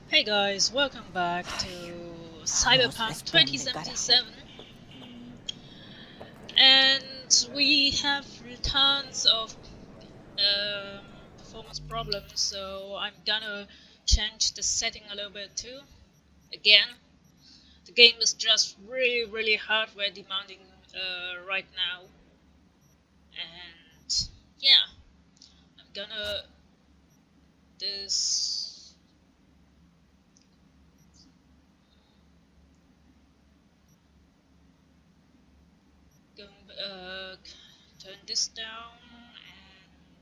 Hey guys, welcome back to Cyberpunk 2077, and we have tons of performance problems, so I'm gonna change the setting a little bit too. Again, the game is just really hardware demanding right now, and yeah, I'm gonna this turn this down,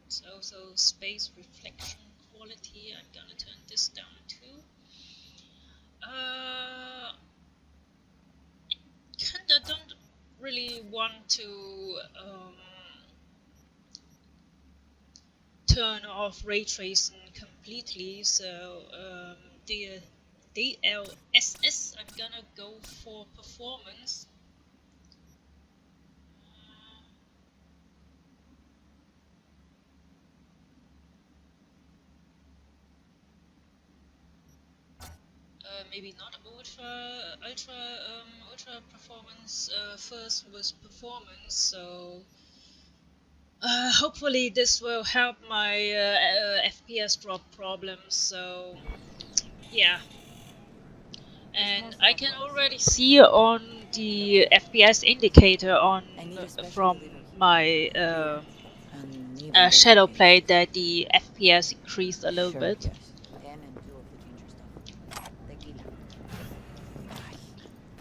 and also space reflection quality I'm gonna turn this down too. Kinda don't really want to turn off ray tracing completely, so the DLSS I'm gonna go for performance. Maybe not ultra performance. First was performance, so hopefully this will help my FPS drop problems. So yeah, and I can already see on the FPS indicator on from my Shadowplay that the FPS increased a little bit.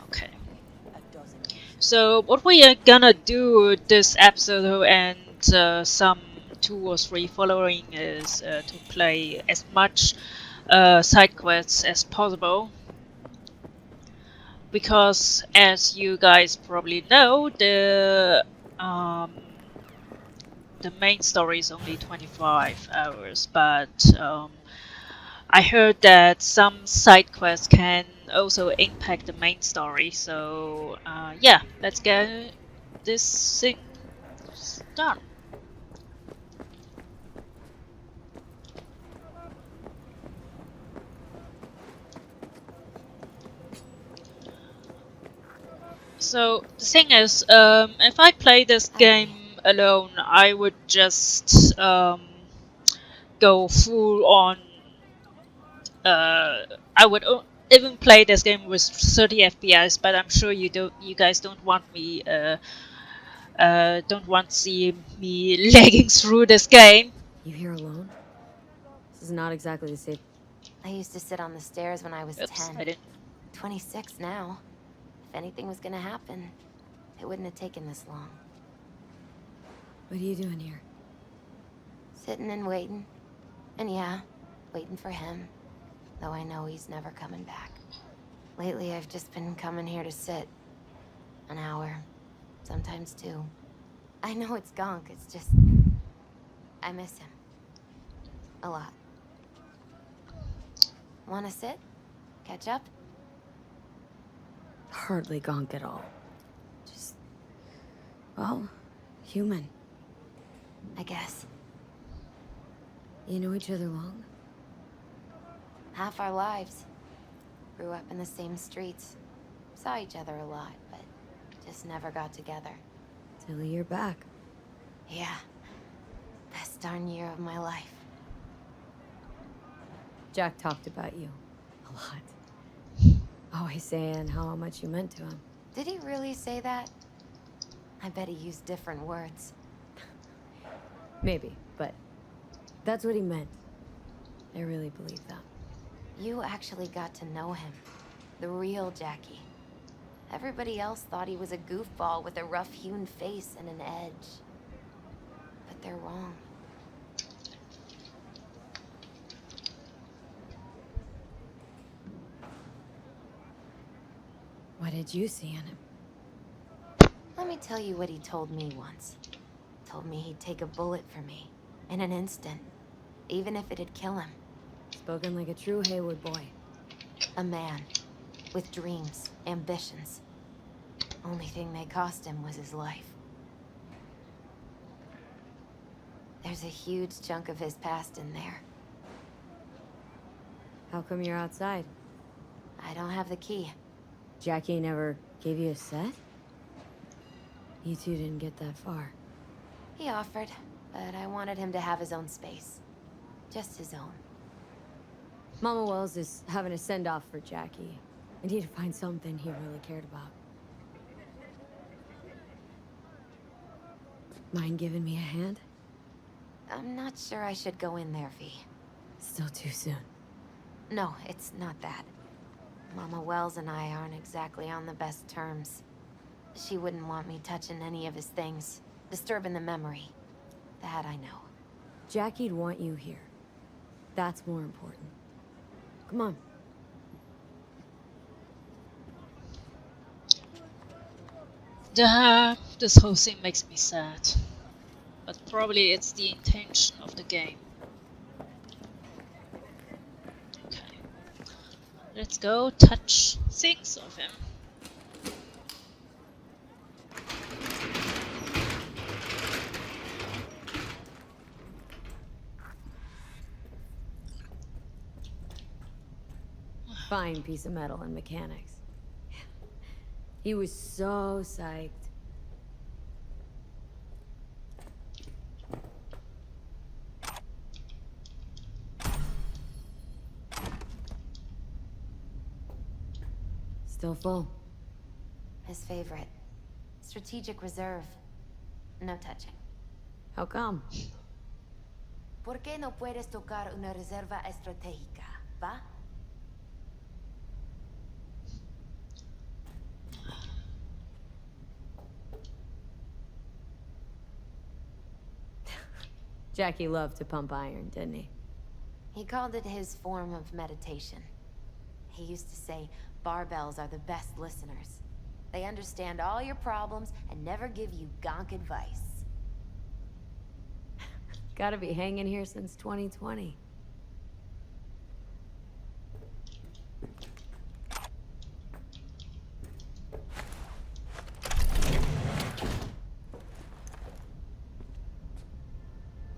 Okay. So what we are gonna do this episode and some 2 or 3 following is to play as much side quests as possible, because as you guys probably know, the main story is only 25 hours, but I heard that some side quests can also impact the main story, so yeah, let's get this thing done. So the thing is, if I play this game alone, I would just go full on. I would even play this game with 30 FPS, but I'm sure you guys don't want me, don't want to see me lagging through this game. You here alone? This is not exactly the safe. I used to sit on the stairs when I was Oops, 10. I didn't. 26 now. If anything was gonna happen, it wouldn't have taken this long. What are you doing here? Sitting and waiting. And yeah, waiting for him. Though I know he's never coming back. Lately, I've just been coming here to sit. An hour. Sometimes 2. I know it's gunk, it's just... I miss him. A lot. Wanna sit? Catch up? Hardly gonk at all. Just... well, human. I guess. You know each other long? Half our lives. Grew up in the same streets. Saw each other a lot, but just never got together. Till a year back. Yeah. Best darn year of my life. Jack talked about you. A lot. Always saying how much you meant to him. Did he really say that? I bet he used different words. Maybe, but that's what he meant. I really believe that. You actually got to know him. The real Jackie. Everybody else thought he was a goofball with a rough-hewn face and an edge. But they're wrong. What did you see in him? Let me tell you what he told me once. Told me he'd take a bullet for me. In an instant. Even if it'd kill him. Spoken like a true Haywood boy. A man. With dreams, ambitions. Only thing they cost him was his life. There's a huge chunk of his past in there. How come you're outside? I don't have the key. Jackie never gave you a set? You two didn't get that far. He offered, but I wanted him to have his own space. Just his own. Mama Wells is having a send-off for Jackie. I need to find something he really cared about. Mind giving me a hand? I'm not sure I should go in there, V. Still too soon. No, it's not that. Mama Wells and I aren't exactly on the best terms. She wouldn't want me touching any of his things, disturbing the memory. That I know. Jackie'd want you here. That's more important. Come on. This whole thing makes me sad. But probably it's the intention of the game. Okay. Let's go touch things of him. Fine piece of metal and mechanics. He was so psyched. Still full. His favorite. Strategic reserve. No touching. How come? ¿Por qué no puedes tocar una reserva estratégica, va? Jackie loved to pump iron, didn't he? He called it his form of meditation. He used to say barbells are the best listeners. They understand all your problems and never give you gonk advice. Gotta be hanging here since 2020.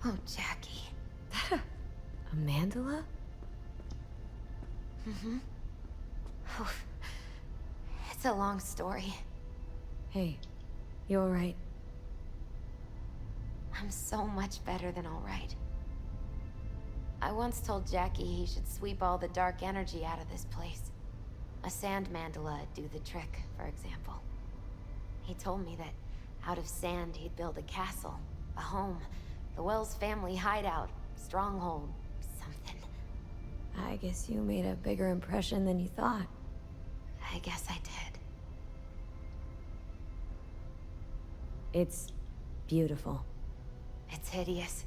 Oh, Jackie. A mandala? Mm-hmm. Oh, it's a long story. Hey, you alright? I'm so much better than all right. I once told Jackie he should sweep all the dark energy out of this place. A sand mandala'd do the trick, for example. He told me that out of sand he'd build a castle, a home, the Wells family hideout, stronghold, something. I guess you made a bigger impression than you thought. I guess I did. It's beautiful. It's hideous.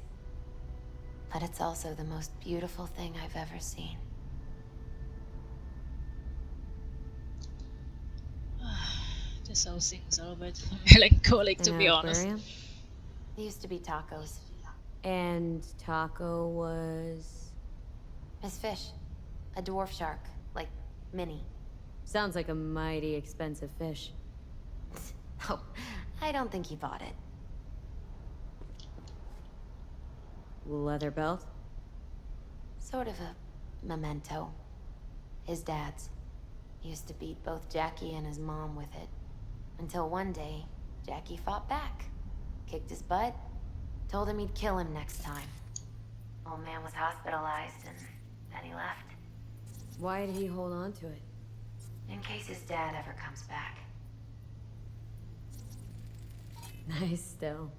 But it's also the most beautiful thing I've ever seen. This whole thing's a little bit melancholic, to An be honest. aquarium? It used to be tacos. And Taco was... His fish. A dwarf shark. Like, mini. Sounds like a mighty expensive fish. Oh, I don't think he bought it. Leather belt? Sort of a memento. His dad's. Used to beat both Jackie and his mom with it. Until one day, Jackie fought back. Kicked his butt. Told him he'd kill him next time. Old man was hospitalized and then he left. Why did he hold on to it? In case his dad ever comes back. Nice still.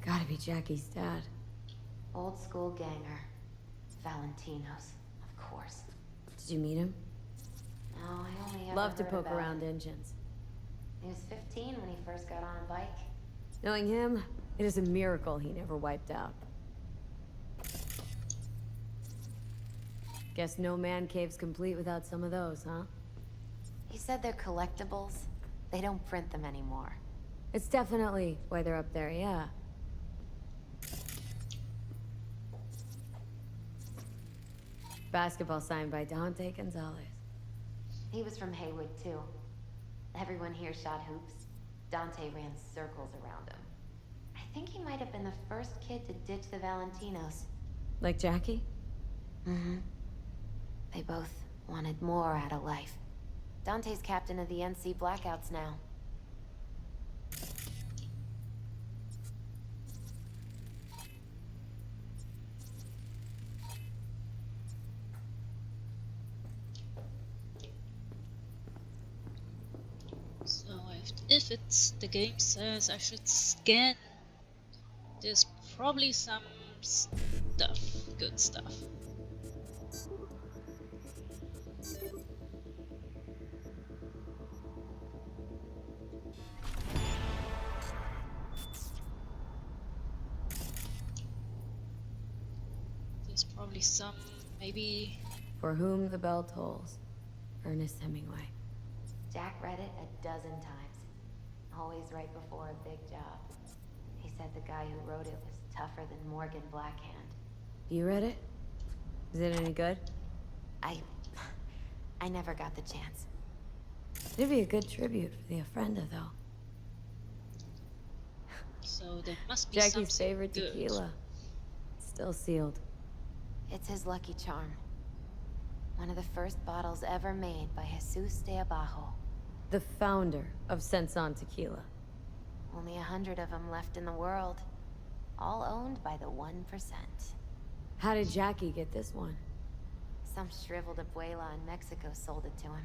Gotta be Jackie's dad. Old school ganger. Valentino's, of course. Did you meet him? No, I only ever Love to heard poke about around him. engines. He was 15 when he first got on a bike. Knowing him, it is a miracle he never wiped out. Guess no man cave's complete without some of those, huh? He said they're collectibles. They don't print them anymore. It's definitely why they're up there, yeah. Basketball signed by Dante Gonzalez. He was from Haywood, too. Everyone here shot hoops. Dante ran circles around him. I think he might have been the first kid to ditch the Valentinos. Like Jackie? Mm-hmm. They both wanted more out of life. Dante's captain of the NC Blackouts now. So if it's the game says I should scan, there's probably some stuff, good stuff. There's probably some, maybe. For whom the bell tolls. Ernest Hemingway. Jack read it a dozen times. Always right before a big job. He said the guy who wrote it was tougher than Morgan Blackhand. You read it? Is it any good? I never got the chance. It'd be a good tribute for the Ofrenda, though. So there must be Jackie's something favorite good. tequila. Still sealed. It's his lucky charm. One of the first bottles ever made by Asus de Abajo. The founder of Sasmsung Tequila. Only 100 of them left in the world. All owned by the 1%. How did Jackie get this one? Some shriveled abuela in Mexico sold it to him.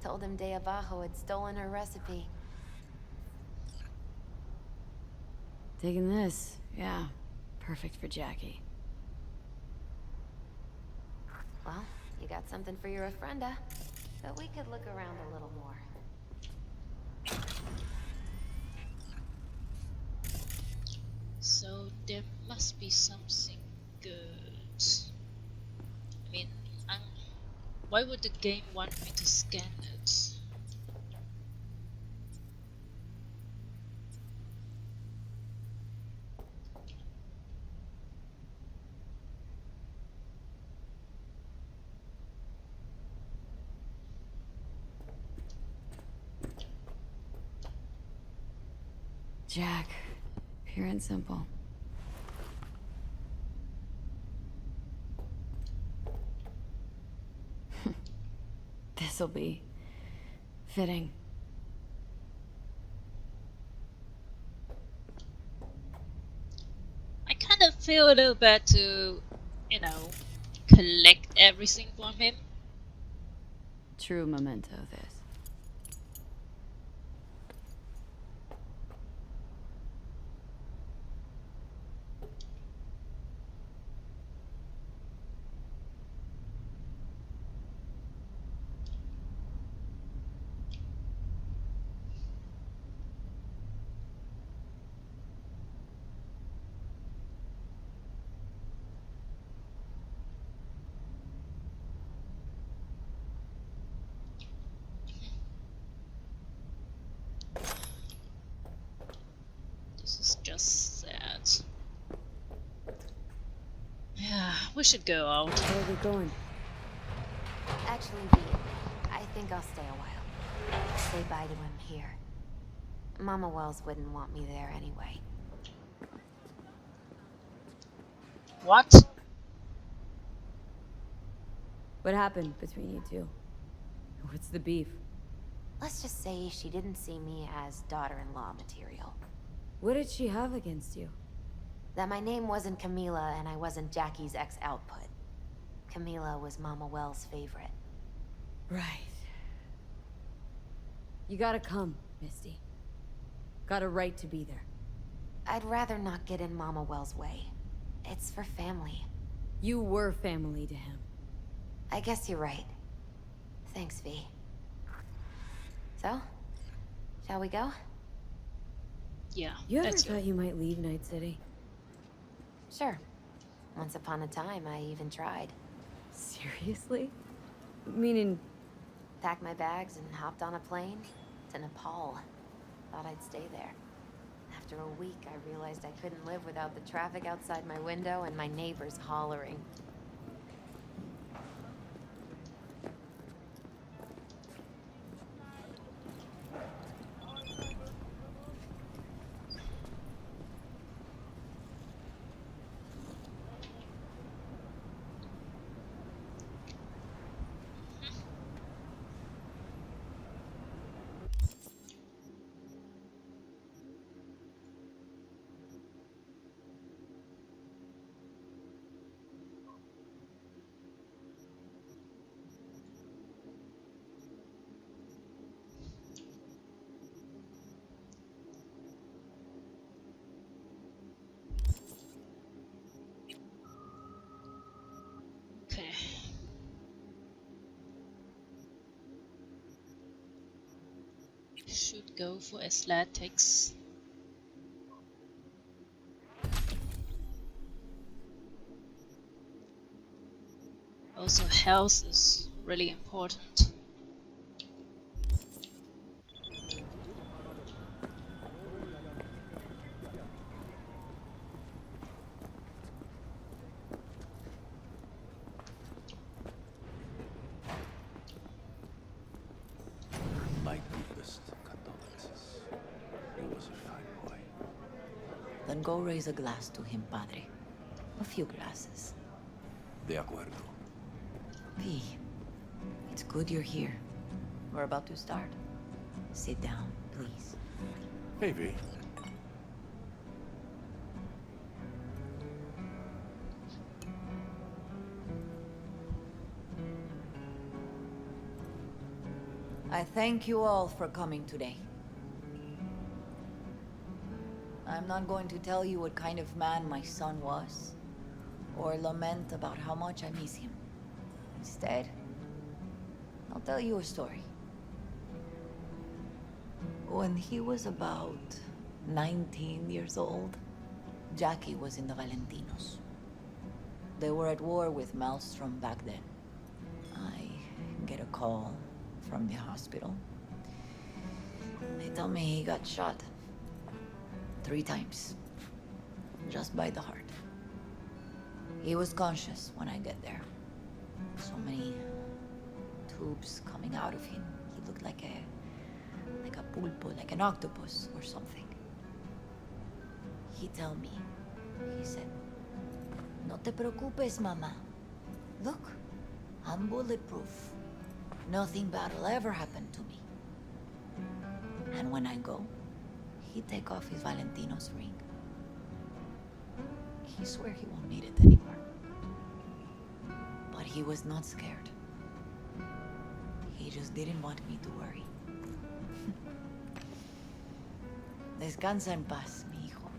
Told him de Abajo had stolen her recipe. Taking this, yeah. Perfect for Jackie. Well, you got something for your Ofrenda. But we could look around a little more. So there must be something good. I mean, why would the game want me to scan it? Jack. Pure and simple. This'll be fitting. I kind of feel a little bad to, you know, collect everything from him. True memento, this. This is just sad. Yeah, we should go out. Where are we going? Actually, I think I'll stay a while. Say bye to him here. Mama Wells wouldn't want me there anyway. What? What happened between you two? What's the beef? Let's just say she didn't see me as daughter-in-law material. What did she have against you? That my name wasn't Camila and I wasn't Jackie's ex-output. Camila was Mama Wells' favorite. Right. You gotta come, Misty. Got a right to be there. I'd rather not get in Mama Wells' way. It's for family. You were family to him. I guess you're right. Thanks, V. So, shall we go? Yeah, You ever let's go. thought you might leave Night City? Sure. Once upon a time, I even tried. Seriously? Meaning, Packed my bags and hopped on a plane to Nepal. Thought I'd stay there. After a week, I realized I couldn't live without the traffic outside my window and my neighbors hollering. should go for athletics. Also, health is really important. My deepest condolences. He was a fine boy. Then go raise a glass to him, Padre. A few glasses. De acuerdo. V, it's good you're here. We're about to start. Sit down, please. Hey, V. I thank you all for coming today. I'm not going to tell you what kind of man my son was, or lament about how much I miss him. Instead, I'll tell you a story. When he was about 19 years old, Jackie was in the Valentinos. They were at war with Maelstrom back then. I get a call from the hospital. They tell me he got shot 3 times, just by the heart. He was conscious when I get there. So many tubes coming out of him. He looked like a pulpo, like an octopus or something. He tell me, he said, "No te preocupes, mama. Look, I'm bulletproof. Nothing bad will ever happen to me." And when I go, he take off his Valentino's ring. He swear he won't need it anymore. But he was not scared. He just didn't want me to worry. Descansa en paz, mi hijo.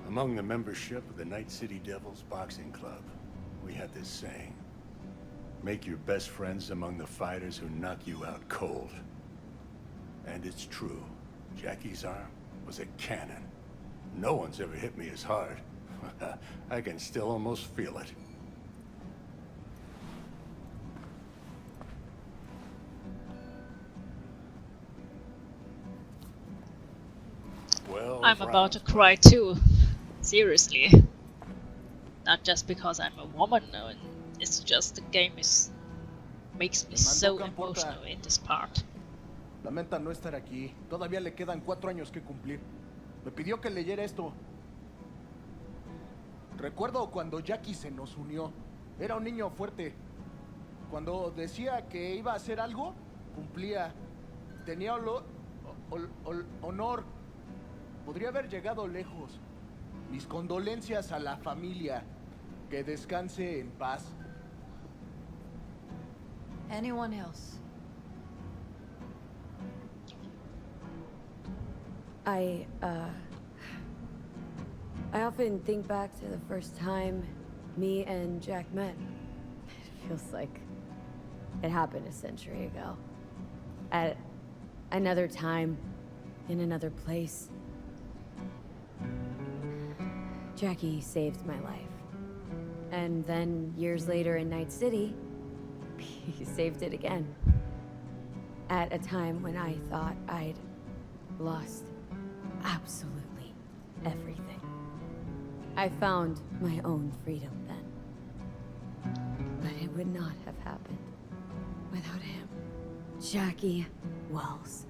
Among the membership of the Night City Devils Boxing Club, we had this saying: make your best friends among the fighters who knock you out cold. And it's true. Jackie's arm was a cannon. No one's ever hit me as hard. I can still almost feel it. Well, I'm about to cry too. Seriously. Not just because I'm a woman, no, it's just the game makes me so emotional in this part. Lamenta no estar aquí. Todavía le quedan 4 años que cumplir. Me pidió que leyera esto. Recuerdo cuando Jackie se nos unió. Era un niño fuerte. Cuando decía que iba a hacer algo, cumplía. Tenía honor. Podría haber llegado lejos. Mis condolencias a la familia. Que descanse en paz. Anyone else? I often think back to the first time me and Jack met. It feels like it happened a century ago. At another time, in another place. Jackie saved my life. And then, years later in Night City, he saved it again. At a time when I thought I'd lost absolutely everything. I found my own freedom then. But it would not have happened without him. Jackie Wells.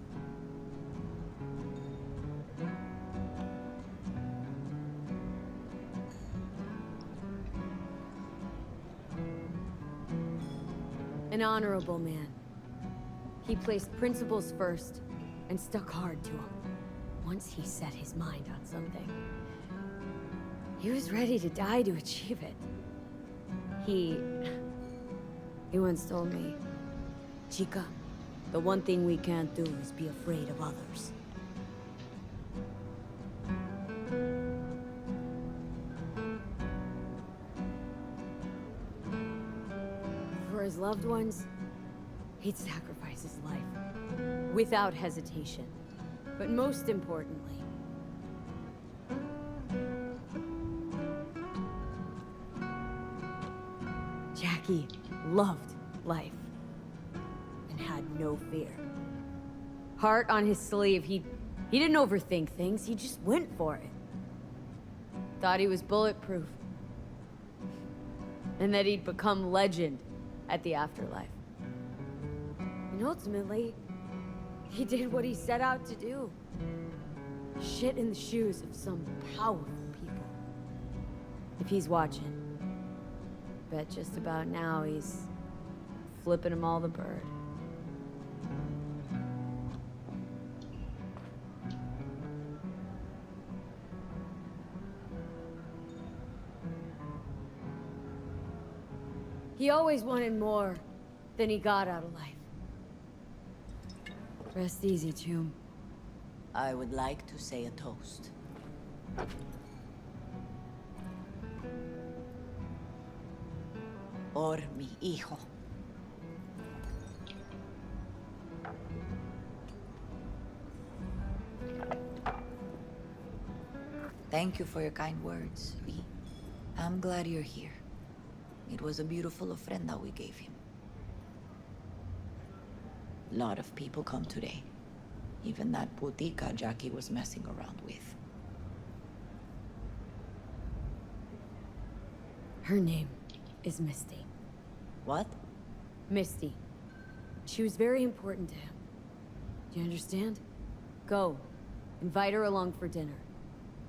An honorable man. He placed principles first and stuck hard to them. Once he set his mind on something, he was ready to die to achieve it. He once told me, "Chica, the one thing we can't do is be afraid of others." for his loved ones, he'd sacrifice his life without hesitation. But most importantly, Jackie loved life and had no fear. Heart on his sleeve, he didn't overthink things, he just went for it. Thought he was bulletproof. And that he'd become legend at the afterlife. And ultimately, he did what he set out to do. Shit in the shoes of some powerful people. If he's watching, bet just about now he's flipping them all the bird. He always wanted more than he got out of life. Rest easy, Tomb. I would like to say a toast. Por mi hijo. Thank you for your kind words, V. I'm glad you're here. It was a beautiful ofrenda we gave him. A lot of people come today. Even that putica Jackie was messing around with. Her name is Misty. What? Misty. She was very important to him. Do you understand? Go. Invite her along for dinner.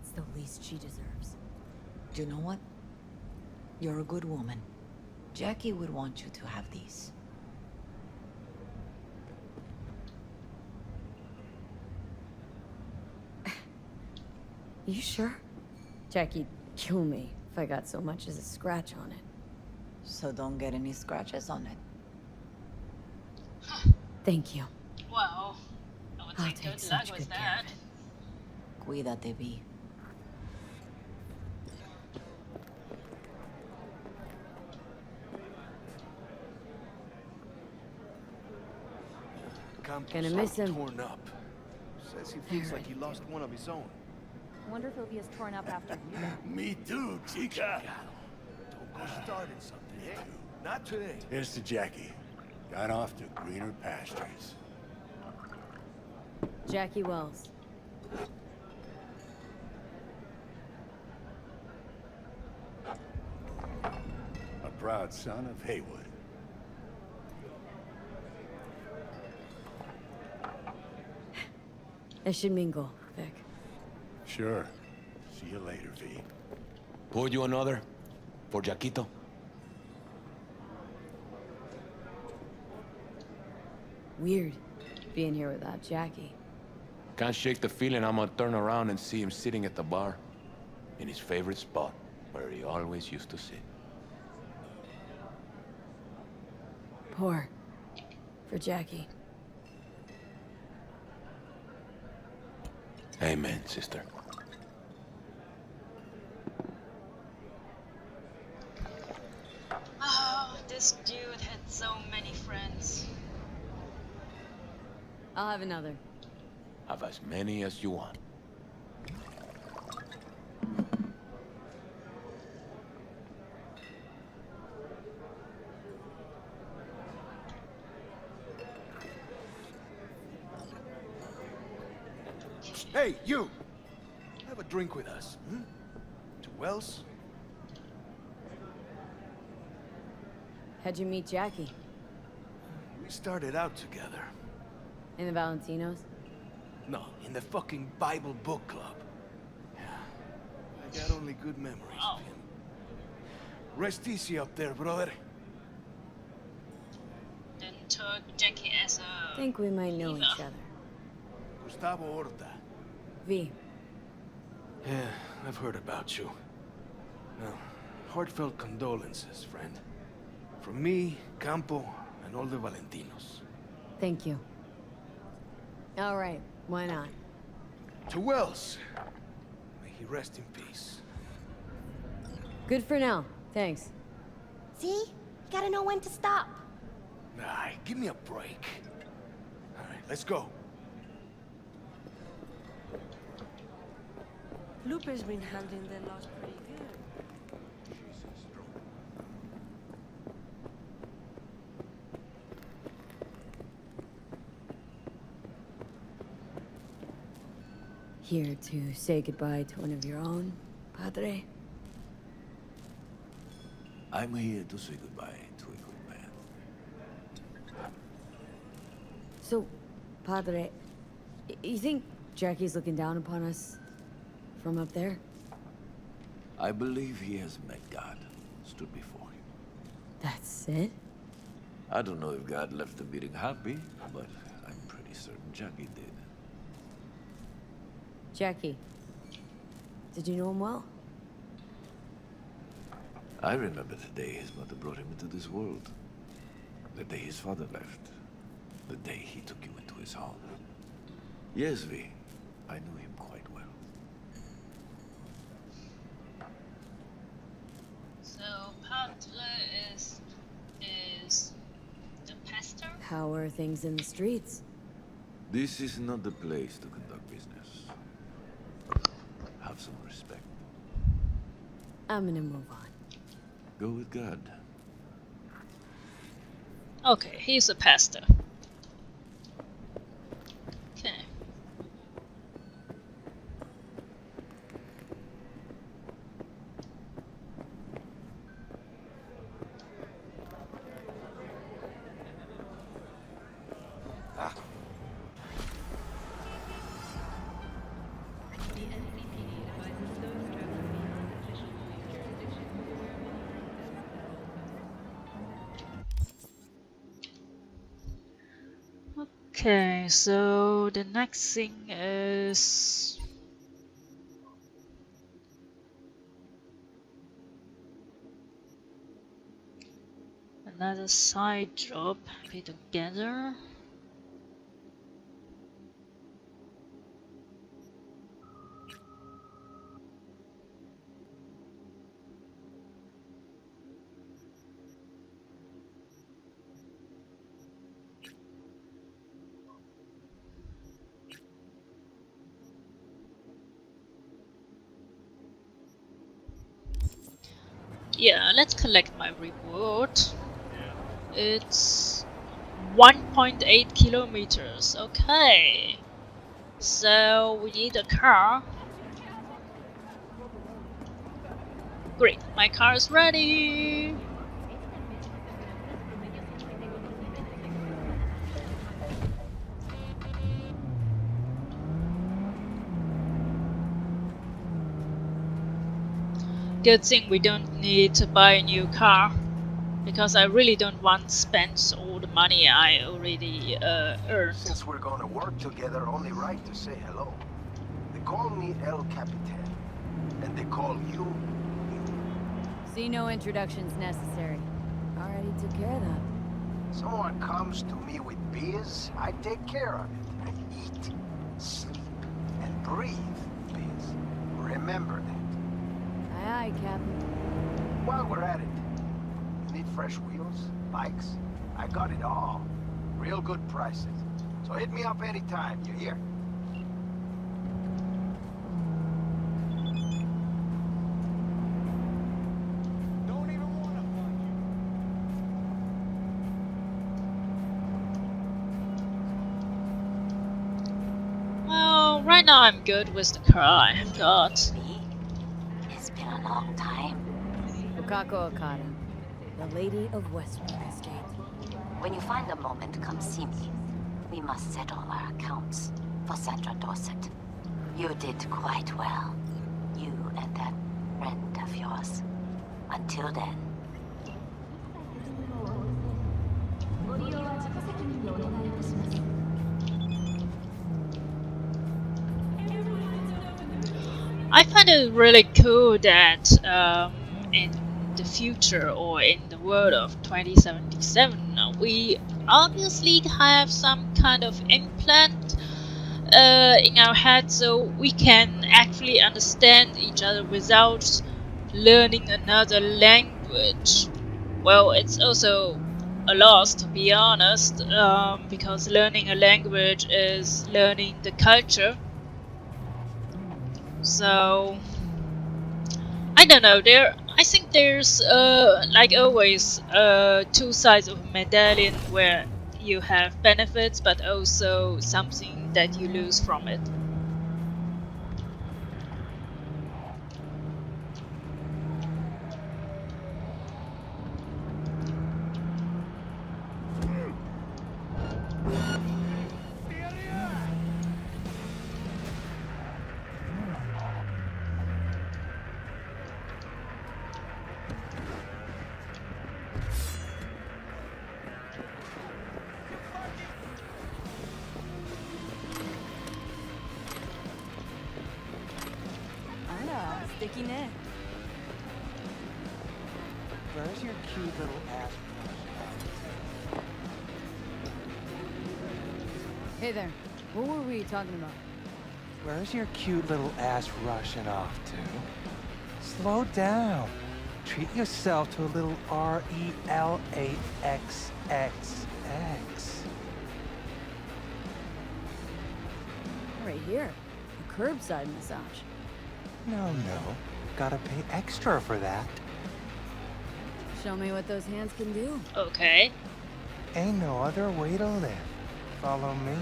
It's the least she deserves. Do you know what? You're a good woman. Jackie would want you to have these. You sure? Jackie'd kill me if I got so much as a scratch on it. So don't get any scratches on it. Thank you. Well, I would I'll say take good luck such with good care that. of it. Cuídate, V. Gonna miss him. Torn up. Says he feels like he lost one of his own. Wonder if he'll be as torn up after you. Me too, chica. Don't go starting something, eh? Not today. Here's to Jackie. Gone off to greener pastures. Jackie Wells. A proud son of Haywood. I should mingle, Vic. Sure. See you later, V. Pour you another? For Jaquito? Weird, being here without Jackie. Can't shake the feeling I'm gonna turn around and see him sitting at the bar. In his favorite spot, where he always used to sit. Pour. For Jackie. Amen, sister. Oh, this dude had so many friends. I'll have another. Have as many as you want. Hey, you! Have a drink with us, hmm? To Wells? How'd you meet Jackie? We started out together. In the Valentinos? No, in the fucking Bible book club. Yeah, I got only good memories of him. Rest easy up there, brother. Didn't took Jackie as a... Think we might know each other. Gustavo Horta. V. Yeah, I've heard about you. Well, heartfelt condolences, friend. From me, Campo, and all the Valentinos. Thank you. All right, why not? To Wells. May he rest in peace. Good for now. Thanks. See? You gotta know when to stop. Nah, give me a break. All right, let's go. Lupe's been handling the loss pretty good. Here to say goodbye to one of your own, Padre? I'm here to say goodbye to a good man. So, Padre, you think Jackie's looking down upon us from up there? I believe he has met God, stood before him. That's it? I don't know if God left the meeting happy, but I'm pretty certain Jackie did. Jackie, did you know him well? I remember the day his mother brought him into this world. The day his father left. The day he took you into his home. Yes, V. I knew him quite well. So Padre is the pastor? How are things in the streets? This is not the place to conduct business. Have some respect. I'm gonna move on. Go with God. Okay, he's a pastor. Okay. Okay, so the next thing is another side job. Put together. Yeah, let's collect my reward. It's 1.8 kilometers. Okay. So we need a car. Great, my car is ready. Good thing we don't need to buy a new car, because I really don't want to spend all the money I already earned. Since we're gonna work together, only right to say hello. They call me El Capitan, and they call you. See, no introductions necessary. Already took care of that. Someone comes to me with beers, I take care of it. I eat, sleep, and breathe beers. Remember that. Aye, aye, Captain. While we're at it, you need fresh wheels, bikes? I got it all. Real good prices. So hit me up anytime, you hear? Don't even wanna find you. Well, right now I'm good with the car I have got. It's been a long time. Okako Okada, the Lady of Westbrook Estate. When you find a moment, come see me. We must settle our accounts for Sandra Dorset. You did quite well. You and that friend of yours. Until then. I find it really cool that in the future, or in the world of 2077, we obviously have some kind of implant in our head, so we can actually understand each other without learning another language. Well, it's also a loss, to be honest, because learning a language is learning the culture. So I don't know. I think there's like always two sides of a medallion where you have benefits, but also something that you lose from it. Sticky net. Where's your cute little ass? Hey there. What were we talking about? Where's your cute little ass rushing off to? Slow down. Treat yourself to a little RELAXXX. Right here. A curbside massage. No. Gotta pay extra for that. Show me what those hands can do. Okay. Ain't no other way to live. Follow me.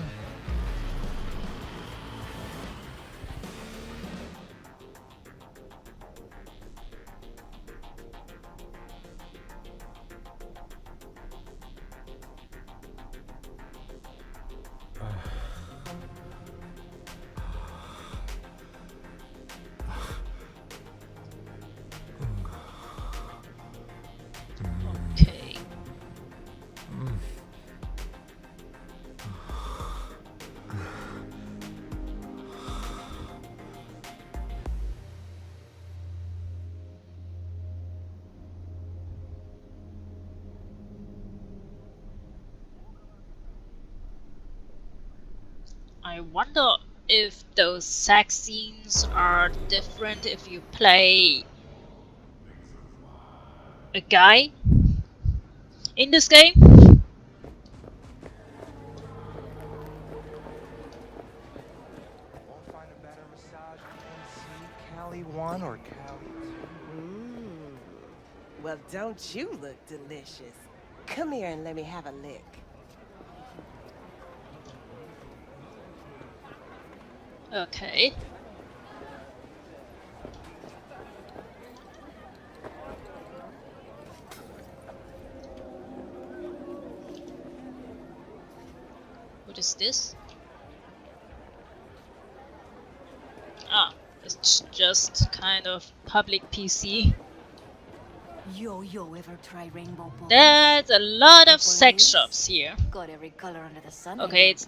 Okay. I wonder if those sex scenes are different if you play a guy in this game. Won't find a better massage MC Cali 1 or Cali 2. Well, don't you look delicious? Come here and let me have a lick. Okay. What is this? Ah, it's just kind of public PC. Yo, ever try rainbow bubbles? There's a lot of sex shops here. Got every color under the sun. Okay, it's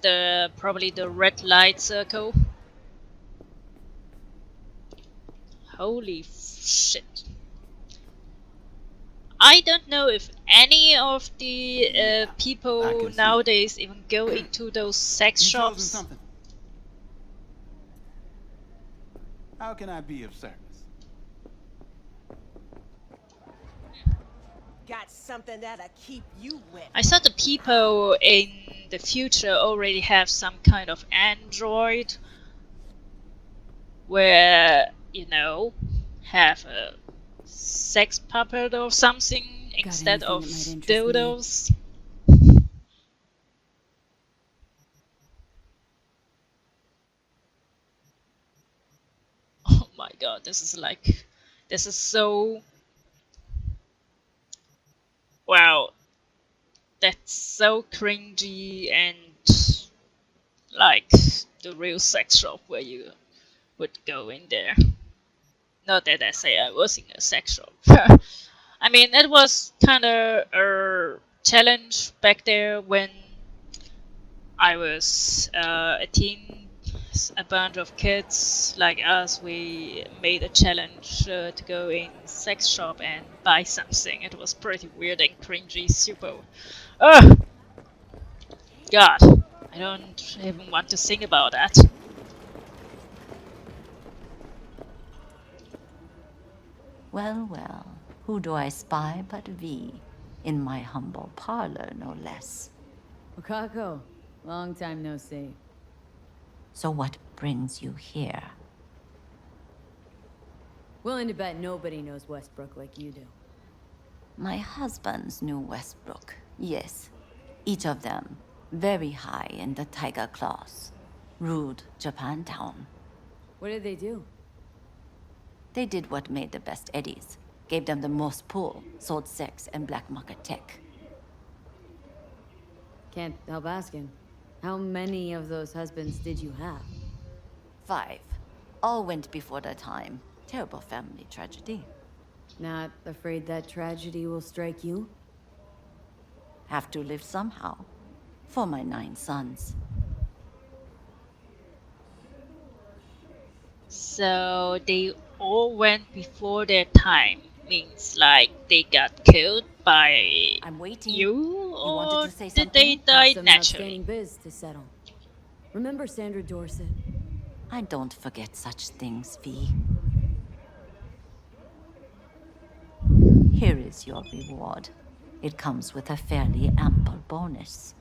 probably the red light circle. Holy shit. I don't know if any of the people nowadays even go into those sex shops. Something. How can I be of service? Got something that'll keep you wet. I thought the people in the future already have some kind of Android where, you know, have a sex puppet or something instead of dildos. Oh my god, this is so... Wow, that's so cringy and like the real sex shop where you would go in there. Not that I say I was in a sex shop. I mean, it was kind of a challenge back there when I was a teen. A bunch of kids like us, we made a challenge to go in sex shop and buy something. It was pretty weird and cringy, super. Oh god, I don't even want to think about that. Well, who do I spy but V? In my humble parlor, no less. Wakako, long time no see. So what brings you here? Willing to bet nobody knows Westbrook like you do. My husbands knew Westbrook, yes. Each of them very high in the Tiger Claws. Ruled Japantown. What did they do? They did what made the best eddies. Gave them the most pull, sold sex and black market tech. Can't help asking. How many of those husbands did you have? 5. All went before their time. Terrible family tragedy. Not afraid that tragedy will strike you? Have to live somehow. For my 9 sons. So they all went before their time. Means like they got killed by I'm waiting. you, or wanted to say did they something? die Have some naturally? outstanding biz to settle. Remember Sandra Dorset? I don't forget such things, V. Here is your reward. It comes with a fairly ample bonus.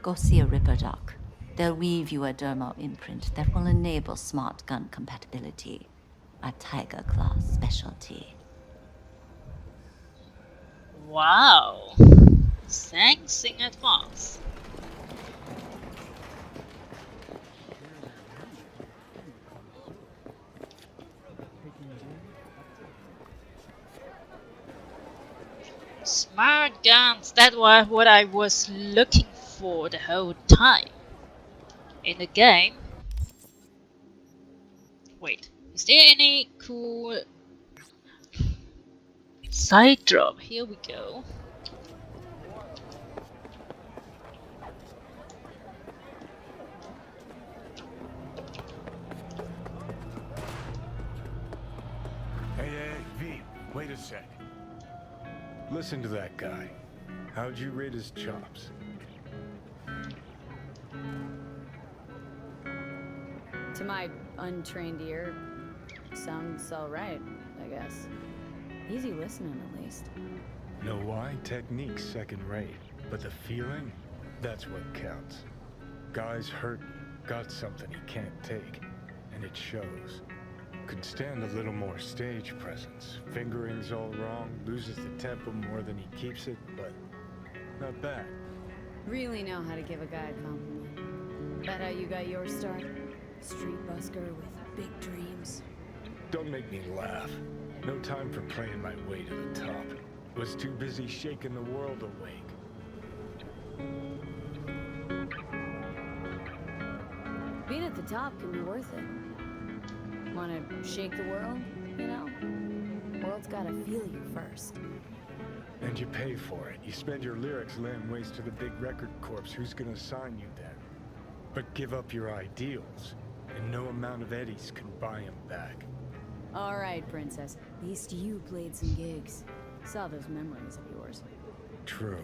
Go see a Ripper Doc. They'll weave you a dermal imprint that will enable smart gun compatibility. A Tiger Claw specialty. Wow. Thanks in advance. Smart guns, that was what I was looking for the whole time. In the game. Wait, is there any cool side drop? Here we go. Hey, V, wait a sec. Listen to that guy. How'd you rate his chops? To my untrained ear, sounds alright, I guess. Easy listening, at least. Know why? Technique's second rate. But the feeling? That's what counts. Guy's hurting, got something he can't take. And it shows. Could stand a little more stage presence. Fingering's all wrong, loses the tempo more than he keeps it, but not bad. Really know how to give a guy a compliment. That how you got your start? Street busker with big dreams. Don't make me laugh. No time for playing my way to the top. Was too busy shaking the world awake. Being at the top can be worth it. Wanna shake the world, you know? World's gotta feel you first. And you pay for it. You spend your lyrics laying waste to the big record corps. Who's gonna sign you then? But give up your ideals, and no amount of eddies can buy them back. Alright, princess. At least you played some gigs. Saw those memories of yours. True.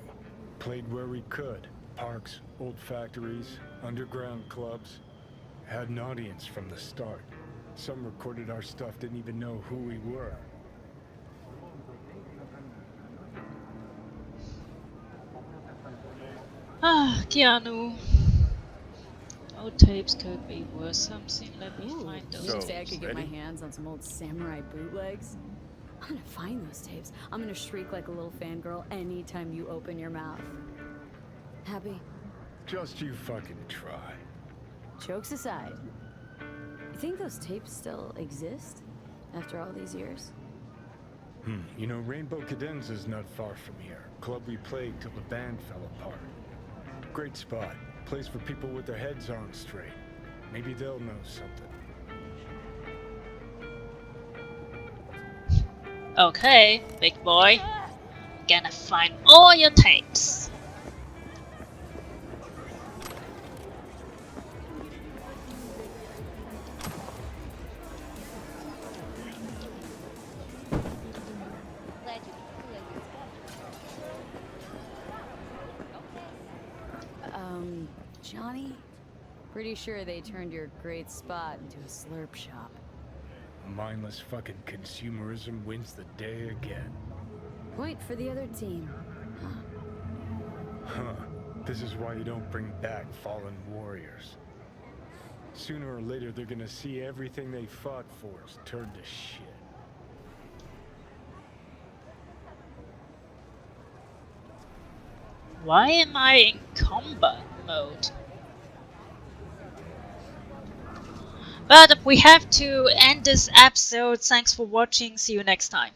Played where we could. Parks, old factories, underground clubs. Had an audience from the start. Some recorded our stuff, didn't even know who we were. Ah, Keanu. Old tapes could be worth something. Let me find those. Did you So, say I could get my ready? hands on some old samurai bootlegs? I'm gonna find those tapes. I'm gonna shriek like a little fangirl anytime you open your mouth. Happy? Just you fucking try. Jokes aside, you think those tapes still exist after all these years? You know, Rainbow Cadenza's not far from here. Club we played till the band fell apart. Great spot. Place for people with their heads on straight. Maybe they'll know something. Okay, big boy. Gonna find all your tapes. Johnny? Pretty sure they turned your great spot into a slurp shop. Mindless fucking consumerism wins the day again. Point for the other team. Huh. This is why you don't bring back fallen warriors. Sooner or later, they're gonna see everything they fought for is turned to shit. Why am I in combat mode? But we have to end this episode. Thanks for watching. See you next time.